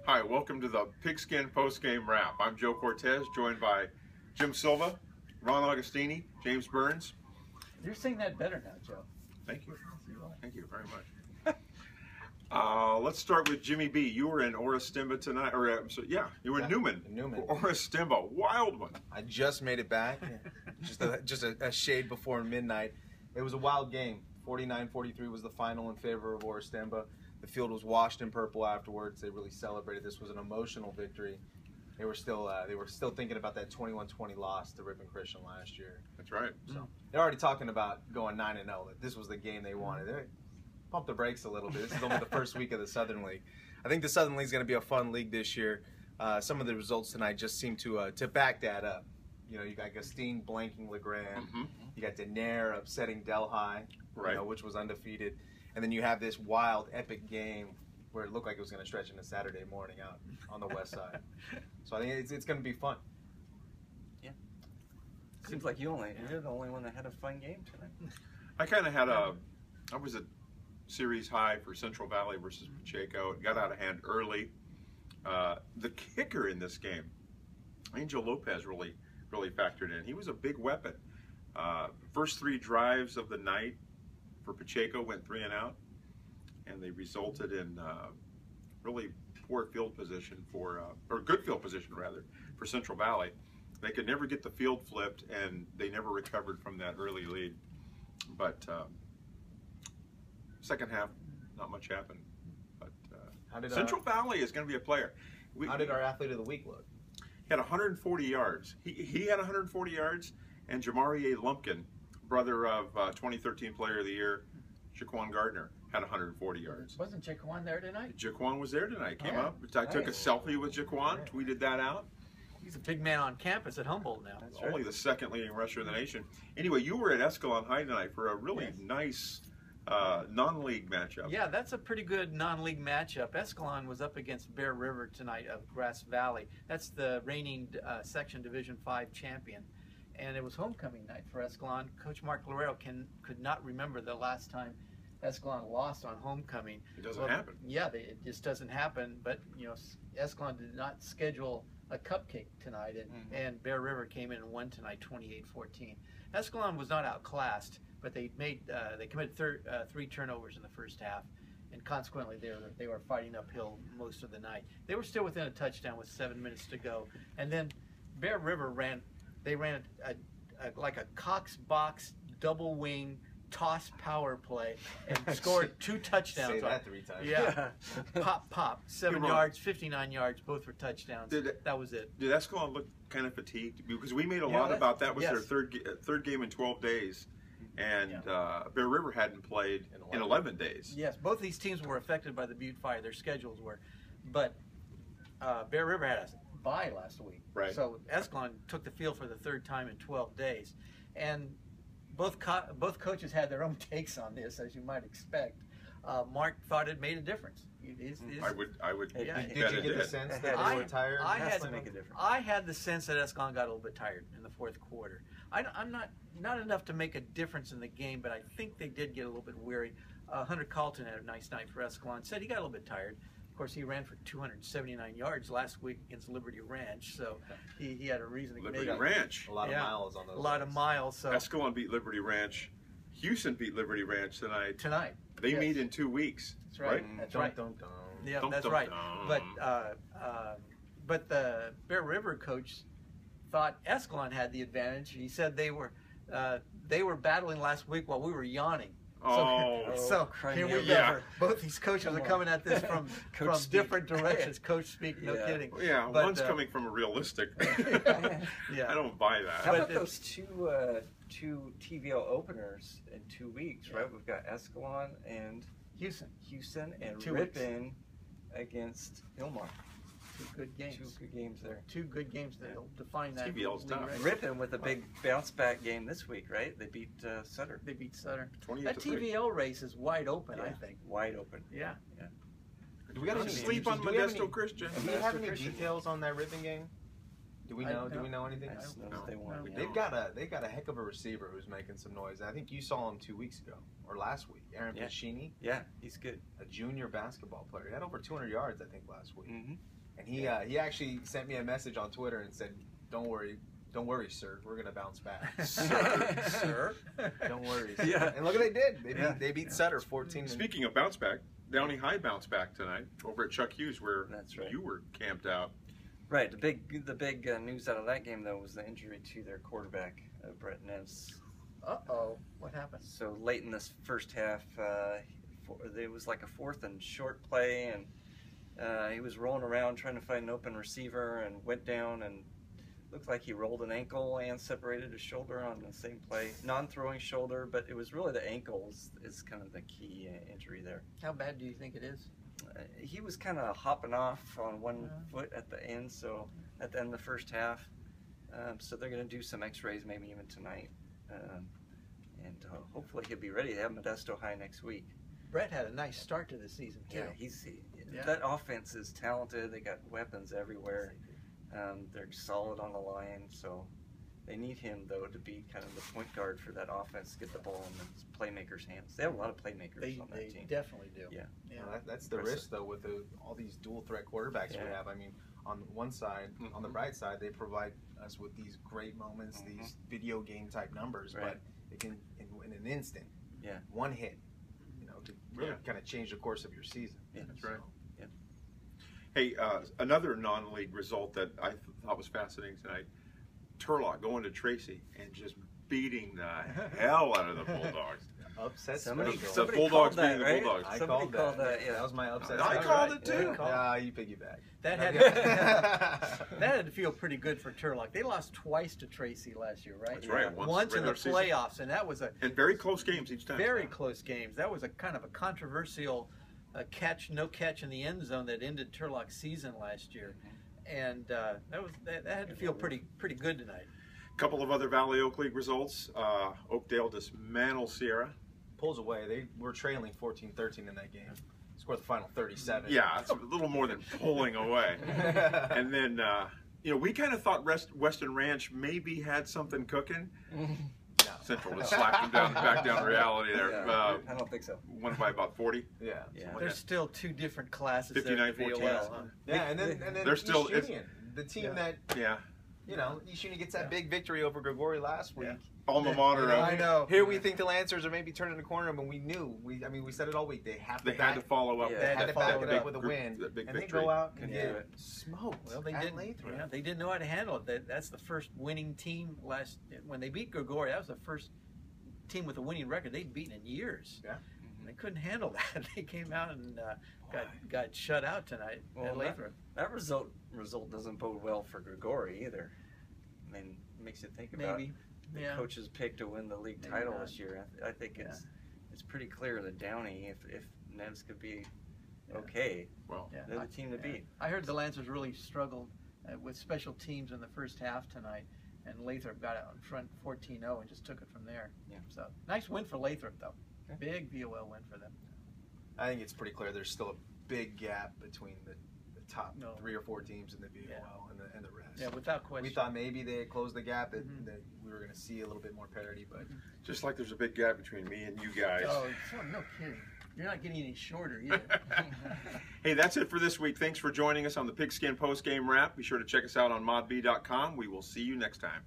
Hi, welcome to the Pigskin Postgame Wrap. I'm Joe Cortez, joined by Jim Silva, Ron Agostini, James Burns. You're saying that better now, Joe. Thank you. Thank you very much. Let's start with Jimmy B. You were in Orostimba tonight, or you were in Newman. Orostimba, wild one. I just made it back, just a shade before midnight. It was a wild game. 49-43 was the final in favor of Orostimba. The field was washed in purple afterwards. They really celebrated. This was an emotional victory. They were still thinking about that 21-20 loss to Ripon Christian last year. That's right. So they're already talking about going 9-0. That this was the game they wanted. They pumped the brakes a little bit. This is only the first week of the Southern League. I think the Southern League is going to be a fun league this year. Some of the results tonight just seem to back that up. You know, you got Agostini blanking LeGrand. You got Denaire upsetting Delhi, which was undefeated. And then you have this wild, epic game where it looked like it was going to stretch into Saturday morning out on the west side. So I think it's going to be fun. Yeah. Seems like you're the only one that had a fun game tonight. I kind of had I was at series high for Central Valley versus Pacheco. It got out of hand early. The kicker in this game, Angel Lopez, really factored in. He was a big weapon. First three drives of the night for Pacheco went 3 and out, and they resulted in really poor field position or good field position rather, for Central Valley. They could never get the field flipped, and they never recovered from that early lead. But second half, not much happened. But Central Valley is going to be a player. How did our athlete of the week look? He had 140 yards. He had 140 yards, and Jamari A. Lumpkin, brother of 2013 Player of the Year, Jaquan Gardner, had 140 yards. Wasn't Jaquan there tonight? Jaquan was there tonight. Came up. I took a selfie with Jaquan, tweeted that out. He's a big man on campus at Humboldt now. That's only the second leading rusher in the nation. Anyway, you were at Escalon High tonight for a really nice non-league matchup. Yeah, that's a pretty good non-league matchup. Escalon was up against Bear River tonight of Grass Valley. That's the reigning Section Division 5 champion. And it was homecoming night for Escalon. Coach Mark Lorero could not remember the last time Escalon lost on homecoming. It doesn't happen. Yeah, it just doesn't happen. But you know, Escalon did not schedule a cupcake tonight, and Bear River came in and won tonight, 28-14. Escalon was not outclassed, but they committed 3 turnovers in the first half, and consequently they were fighting uphill most of the night. They were still within a touchdown with 7 minutes to go, and then Bear River ran like a Cox box double wing toss power play and scored 2 touchdowns. Say that 3 times. Yeah. Pop. 7 yards, 59 yards, both were touchdowns. That was it. Did Escalon look kind of fatigued? Because we made a lot about that. Was their third game in 12 days. And Bear River hadn't played in 11 days. Yes, both these teams were affected by the Butte Fire. Their schedules were. But Bear River had a bye last week. Right. So Escalon took the field for the 3rd time in 12 days. And both coaches had their own takes on this, as you might expect. Mark thought it made a difference. I would. Did you get the sense that they were tired? I had the sense that Escalon got a little bit tired in the 4th quarter. I'm not enough to make a difference in the game, but I think they did get a little bit weary. Hunter Carlton had a nice night for Escalon. Said he got a little bit tired. Of course, he ran for 279 yards last week against Liberty Ranch, so he had a reason to Liberty Ranch. A lot of miles on those. A lot of miles. So Escalon beat Liberty Ranch. Houston beat Liberty Ranch tonight. They meet in 2 weeks. That's right. That's right. Yeah, that's right. But the Bear River coach thought Escalon had the advantage. He said they were battling last week while we were yawning. So here we go. Both these coaches are coming at this from different directions. Coach speak, no kidding. Yeah, but, one's coming from a realistic. I don't buy that. How about those two TVL openers in 2 weeks, right? We've got Escalon and Houston and Ripon against Ilmar. 2 good games. 2 good games there. 2 good games that'll define that. TVL's tough. Ripon with a big bounce back game this week, right? They beat Sutter. They beat Sutter. That TVL race is wide open, I think. Wide open. Yeah. Do we got any sleep on Modesto Christian? Do we have any details on that Ripon game? Do we know? Do we know anything? They've got a heck of a receiver who's making some noise. I think you saw him 2 weeks ago or last week. Aaron Pigskin. Yeah, he's good. A junior basketball player. He had over 200 yards, I think, last week. And he actually sent me a message on Twitter and said, "Don't worry, sir. We're gonna bounce back." Sir. Don't worry. Yeah. And look what they did. They beat Sutter 14. Speaking of bounce back, Downey High bounced back tonight over at Chuck Hughes, where That's right. you were camped out. Right. The big news out of that game, though, was the injury to their quarterback, Brett Neves. Uh-oh. What happened? So late in this first half, it was like a 4th and short play, and he was rolling around trying to find an open receiver and went down and looked like he rolled an ankle and separated his shoulder on the same play. Non-throwing shoulder, but it was really the ankle is kind of the key injury there. How bad do you think it is? He was kind of hopping off on one foot at the end, so at the end of the first half. So they're going to do some x-rays maybe even tonight. And hopefully he'll be ready to have Modesto High next week. Brett had a nice start to the season, too. Yeah, that offense is talented. They got weapons everywhere. They're solid on the line, so they need him, though, to be kind of the point guard for that offense, get the ball in the playmakers' hands. They have a lot of playmakers on that team. They definitely do. Yeah. Well, that's the risk, though, with all these dual threat quarterbacks we have. I mean, on one side, on the bright side, they provide us with these great moments, these video game type numbers, but it can, in an instant, one hit, could really kind of change the course of your season. Yeah, that's right. Yeah. Hey, another non-league result that I thought was fascinating tonight: Turlock going to Tracy and just beating the hell out of the Bulldogs. Upset Somebody Bulldogs called that, beating the right? Bulldogs. I Somebody called that. Yeah, that was my upset. I called it too. You piggyback. That had to feel pretty good for Turlock. They lost twice to Tracy last year, right? That's right. Once in the regular season. playoffs, and that was And very close games each time. very close games. That was a kind of a controversial no catch in the end zone that ended Turlock's season last year, and that had to feel pretty good tonight. A couple of other Valley Oak League results: Oakdale dismantles Sierra. Pulls away. They were trailing 14-13 in that game. Scored the final 37. Yeah, it's a little more than pulling away. And then, we kind of thought Weston Ranch maybe had something cooking. Central just slapped them back down to reality there. Yeah, I don't think so. Won by about 40. Yeah. There's still two different classes 59-14. there. VOL, huh? Yeah, and then they're still East Union, the team that East Union gets that big victory over Grigori last week. Alma mater. I know. Here we think the Lancers are maybe turning the corner, but we knew. We said it all week. They had to follow up. They had to back it up with a win, that big and victory. they go out and get smoked. Well, they didn't know how to handle it. That's the first winning team when they beat Grigori. That was the first team with a winning record they'd beaten in years. Yeah. They couldn't handle that. They came out and got shut out tonight at Lathrop. That result doesn't bode well for Grigori either. I mean, it makes you think about the coach's pick to win the league title this year. I think it's pretty clear that Downey, if Neves could be okay, they're the team to beat. I heard the Lancers really struggled with special teams in the first half tonight, and Lathrop got out in front 14-0 and just took it from there. Yeah. So nice win for Lathrop, though. Big VOL win for them. I think it's pretty clear there's still a big gap between the top 3 or 4 teams in the VOL and the rest. Yeah, without question. We thought maybe they had closed the gap, that we were going to see a little bit more parity, but just like there's a big gap between me and you guys. Oh, no kidding. You're not getting any shorter either. Hey, that's it for this week. Thanks for joining us on the Pigskin Postgame Wrap. Be sure to check us out on modbee.com. We will see you next time.